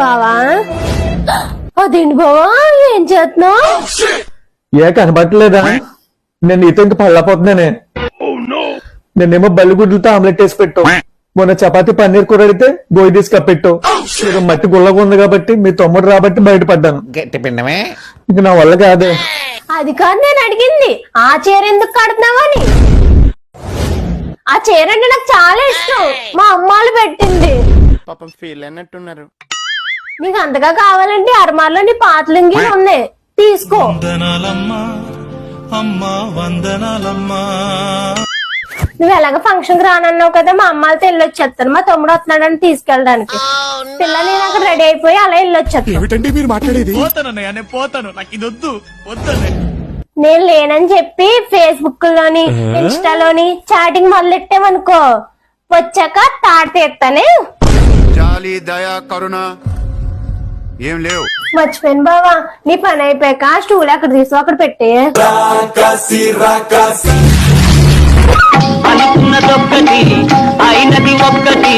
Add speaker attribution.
Speaker 1: బావా అదేంటి బావా ఏం చేస్తున్నావు?
Speaker 2: ఏ కనబట్టలేదా? నేను నీతో ఇంక పళ్ళపోతున్నానే. నేనేమో బల్లిగుడ్లతో ఆమ్లెట్ వేసి పెట్టు, మొన్న చపాతీ పన్నీర్ కూర అడిగితే గోయి తీసి కప్పెట్టు. మీరు మట్టి గుల్లగా ఉంది కాబట్టి మీ తమ్ముడు రాబట్టి బయటపడ్డాను.
Speaker 3: గట్టి పిండమే.
Speaker 2: ఇంక నా వల్ల కాదే.
Speaker 1: అది కాదు నేను అడిగింది, ఆ చీర ఎందుకు కడుతున్నావని. ఆ చీర అంటే నాకు చాలా ఇష్టం, మా అమ్మాలు పెట్టింది.
Speaker 3: పాపం ఫీల్ అన్నట్టున్నారు.
Speaker 1: నీకు అంతగా కావాలంటే అర్మార్లో నీ పాత లుంగీలు ఉన్నాయి, తీసుకో. నువ్వు ఎలాగ ఫంక్షన్ కి రానన్నావు కదా, మా అమ్మాలతో వెళ్ళొచ్చేస్తాను. మా తమ్ముడు వస్తున్నాడని తీసుకెళ్ళడానికి. పిల్ల నేను అక్కడ రెడీ అయిపోయి అలా వెళ్ళొచ్చేస్తాను.
Speaker 4: ఏమిటండి మీరు మాట్లాడేది?
Speaker 1: నేను లేనని చెప్పి ఫేస్బుక్ లోని ఇన్స్టాలోని చాటింగ్ మొదలెట్టామనుకో, వచ్చాక తాట తీస్తానే.
Speaker 4: జాలి దయా కరుణ ఏం లేవు.
Speaker 1: మర్చిపోయాను బావా, నీ పని అయిపోయాక స్టూల్ అక్కడ తీసు అక్కడ పెట్టే.
Speaker 5: అనుకున్నదొక్కటి అయినది ఒక్కటి